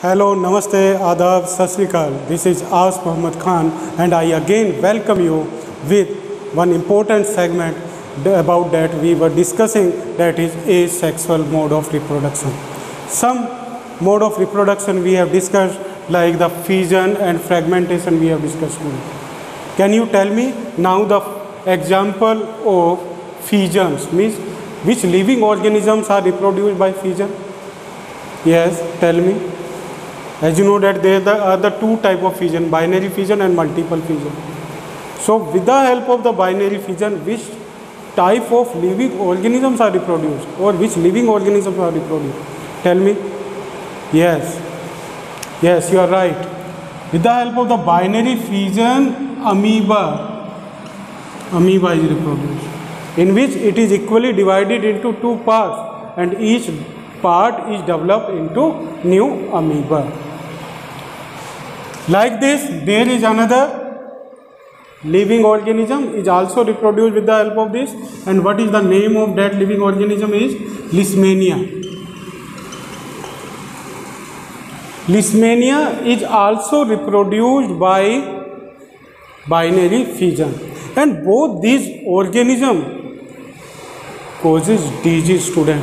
Hello, Namaste, Adab, Sat Sri Akal. This is As Muhammad Khan and I again welcome you with one important segment about that we were discussing, that is asexual mode of reproduction. Some mode of reproduction we have discussed, like the fission and fragmentation we have discussed today. Can you tell me now the example of fissions, means which living organisms are reproduced by fission? Yes, tell me. As you know that there are the two type of fission, binary fission and multiple fission. So with the help of the binary fission, which type of living organisms are reproduced, or which living organisms are reproduced? Tell me. Yes, you are right. With the help of the binary fission, amoeba is reproduced, in which it is equally divided into two parts and each part is developed into new amoeba. Like this, there is another living organism is also reproduced with the help of this, and what is the name of that living organism is Leishmania. Leishmania is also reproduced by binary fission, and both these organisms causes disease, student.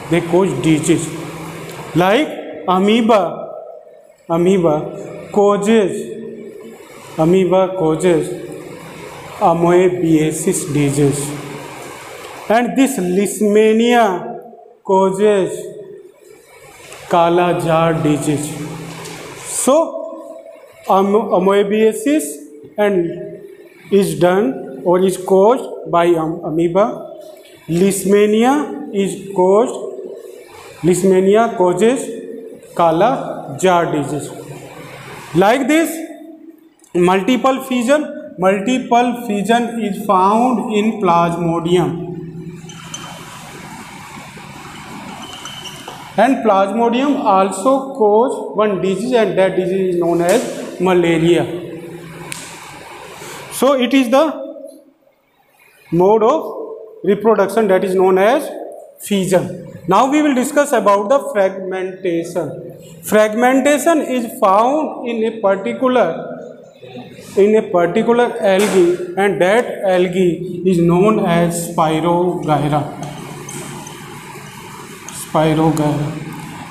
They cause disease. Like amoeba causes amoebiasis disease, and this Leishmania causes Kala Jar disease. So amoebiasis and is done or is caused by amoeba. Leishmania causes Kala Jar disease. Like this, multiple fission is found in Plasmodium, and Plasmodium also cause one disease, and that disease is known as malaria. So it is the mode of reproduction that is known as fission. Now we will discuss about the fragmentation. Fragmentation is found in a particular algae, and that algae is known as Spirogyra.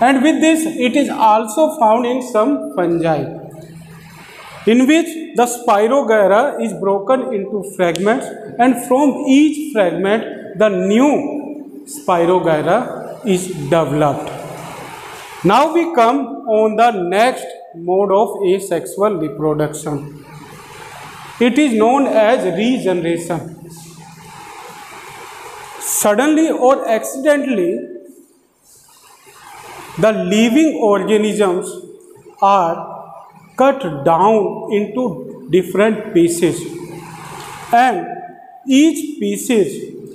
And with this, it is also found in some fungi, in which the Spirogyra is broken into fragments, and from each fragment the new Spirogyra is developed. Now we come on the next mode of asexual reproduction. It is known as regeneration. Suddenly or accidentally, the living organisms are cut down into different pieces, and each pieces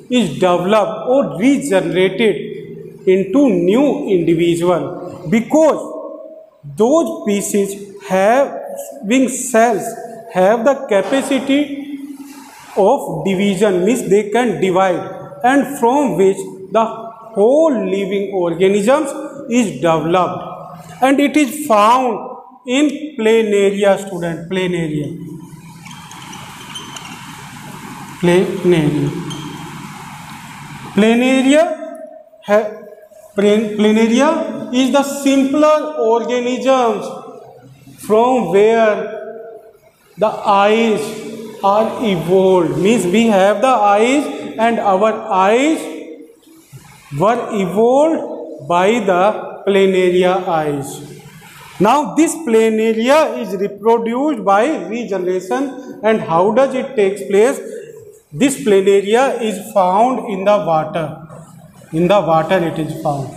is developed or regenerated into new individual, because those pieces having cells have the capacity of division, means they can divide, and from which the whole living organisms is developed, and it is found in planaria, student. Planaria is the simpler organisms from where the eyes are evolved, means we have the eyes, and our eyes were evolved by the planaria eyes. Now this planaria is reproduced by regeneration, and how does it take place? This planaria is found in the water. In the water it is found.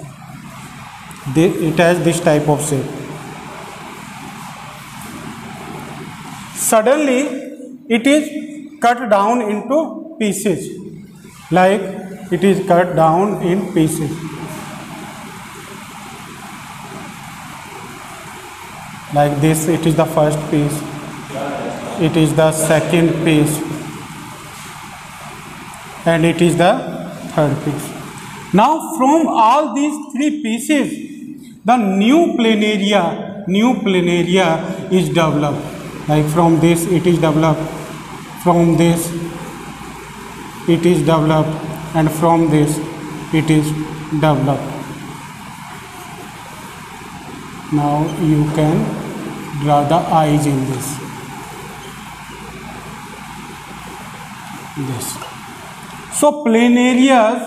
It has this type of shape. Suddenly it is cut down into pieces, like it is cut down in pieces. Like this, it is the first piece, it is the second piece, and it is the third piece. Now from all these three pieces, the new planaria is developed. Like from this it is developed, from this it is developed, and from this it is developed. Now you can draw the eyes in this. So planarias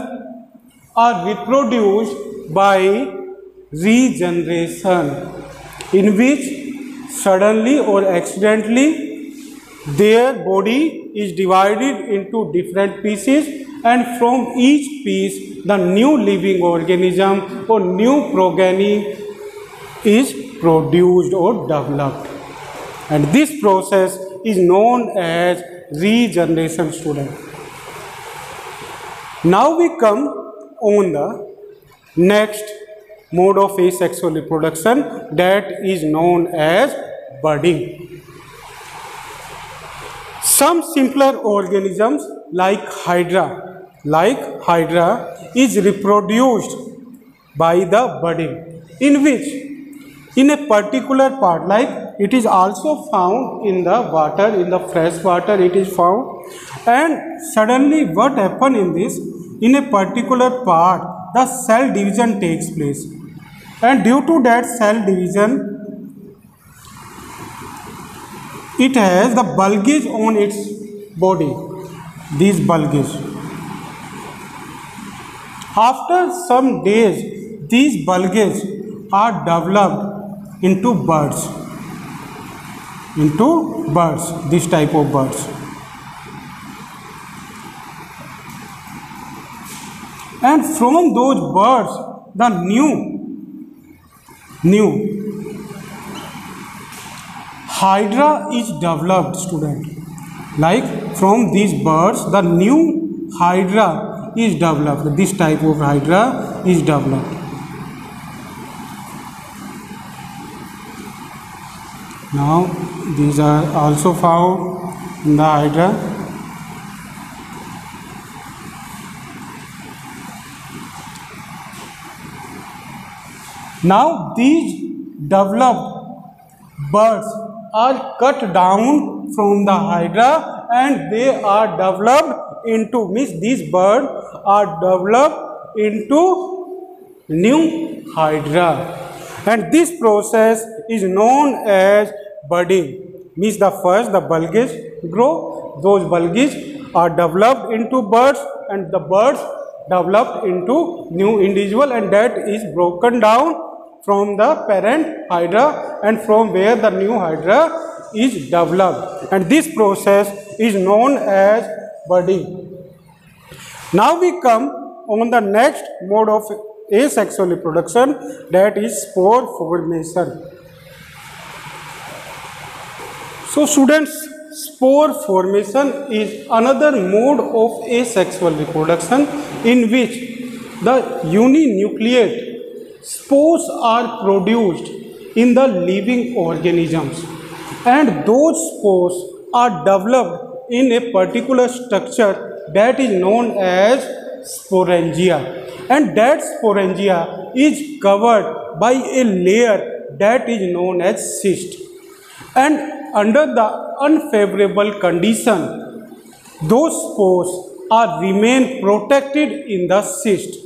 are reproduced by regeneration, in which suddenly or accidentally their body is divided into different pieces, and from each piece the new living organism or new progeny is produced or developed, and this process is known as regeneration, student. Now we come on the next mode of asexual reproduction, that is known as budding. Some simpler organisms like Hydra is reproduced by the budding, in which in a particular part, like it is also found in the water, in the fresh water it is found, and suddenly what happen in this, in a particular part the cell division takes place, and due to that cell division it has the bulges on its body, these bulges. After some days these bulges are developed into birds, this type of birds. And from those birds the new Hydra is developed, student. Like from these birds the new Hydra is developed, this type of Hydra is developed. Now these are also found in the Hydra. Now these developed birds are cut down from the Hydra and they are developed into, means these birds are developed into new Hydra, and this process is known as budding. Means the first the bulges grow, those bulges are developed into birds, and the birds developed into new individual, and that is broken down from the parent Hydra, and from where the new Hydra is developed, and this process is known as budding. Now we come on the next mode of asexual reproduction, that is spore formation. So students, spore formation is another mode of asexual reproduction in which the uninucleate spores are produced in the living organisms, and those spores are developed in a particular structure that is known as sporangia, and that sporangia is covered by a layer that is known as cyst, and under the unfavorable condition those spores are remain protected in the cyst,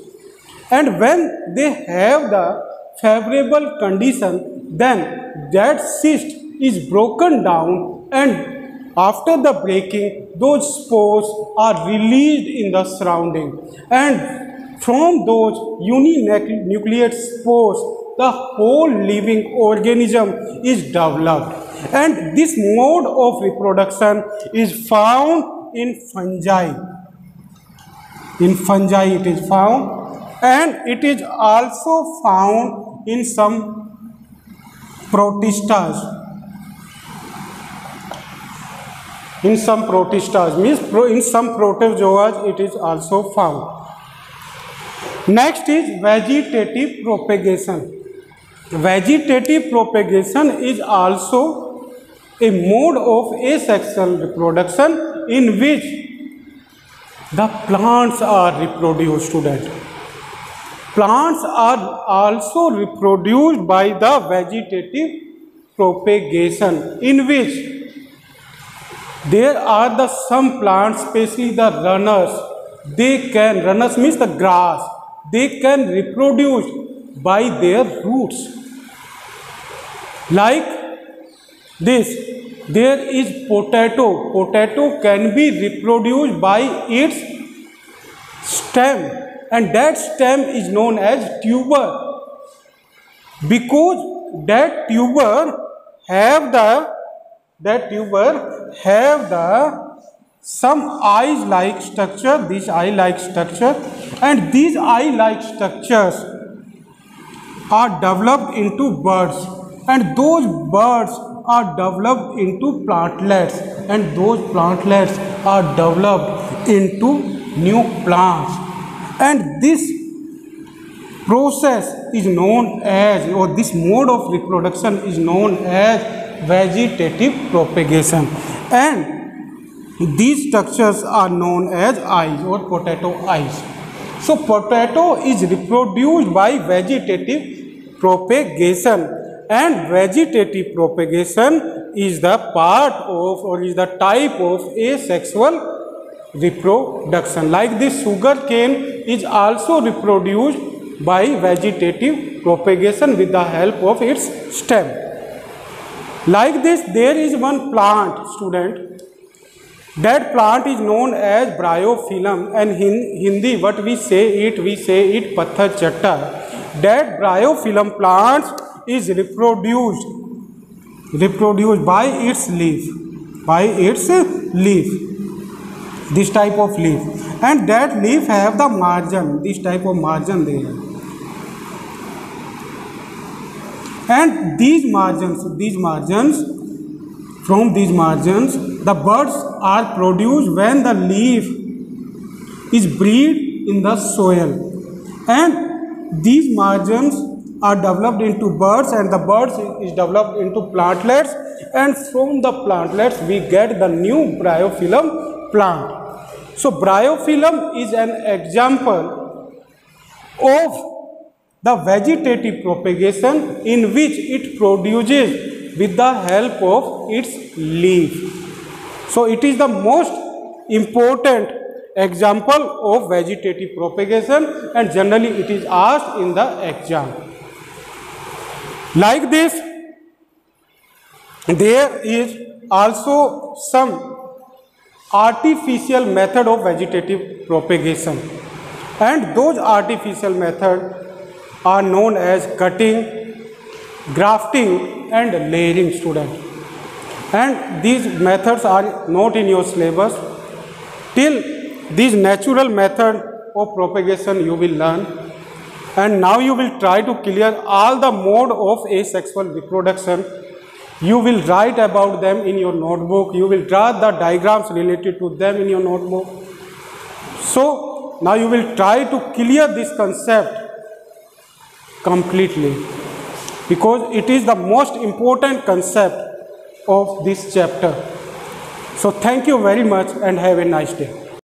and when they have the favorable condition then that cyst is broken down, and after the breaking those spores are released in the surrounding, and from those uninucleate spores the whole living organism is developed, and this mode of reproduction is found in fungi. In fungi it is found, and it is also found in some protistas. In some protistas means in some protozoas it is also found. Next is vegetative propagation. Vegetative propagation is also a mode of asexual reproduction in which the plants are reproduced, student. Plants are also reproduced by the vegetative propagation, in which there are the some plants, especially the runners. Runners means the grass. They can reproduce by their roots. Like this, there is potato. Potato can be reproduced by its stem, and that stem is known as tuber, because that tuber have the some eye-like structure, this eye-like structure, and these eye-like structures are developed into buds, and those buds are developed into plantlets, and those plantlets are developed into new plants, and this process is known as, or this mode of reproduction is known as vegetative propagation, and these structures are known as eyes or potato eyes. So potato is reproduced by vegetative propagation, and vegetative propagation is the part of, or is the type of asexual reproduction. Like this, sugar cane is also reproduced by vegetative propagation with the help of its stem. Like this, there is one plant, student. That plant is known as bryophyllum, and in Hindi what we say it pathar chatta. That bryophyllum plant is reproduced by its leaf, this type of leaf, and that leaf have the margin, this type of margin they have, and these margins, from these margins, the buds are produced when the leaf is buried in the soil, and these margins are developed into buds, and the buds is developed into plantlets, and from the plantlets we get the new bryophyllum plant. So bryophyllum is an example of the vegetative propagation, in which it produces with the help of its leaf. So it is the most important example of vegetative propagation, and generally it is asked in the exam. Like this, there is also some artificial method of vegetative propagation, and those artificial methods are known as cutting, grafting and layering, student. And these methods are not in your syllabus. Till these natural method of propagation you will learn, and now you will try to clear all the mode of asexual reproduction. You will write about them in your notebook. You will draw the diagrams related to them in your notebook. So now you will try to clear this concept completely, because it is the most important concept of this chapter. So thank you very much and have a nice day.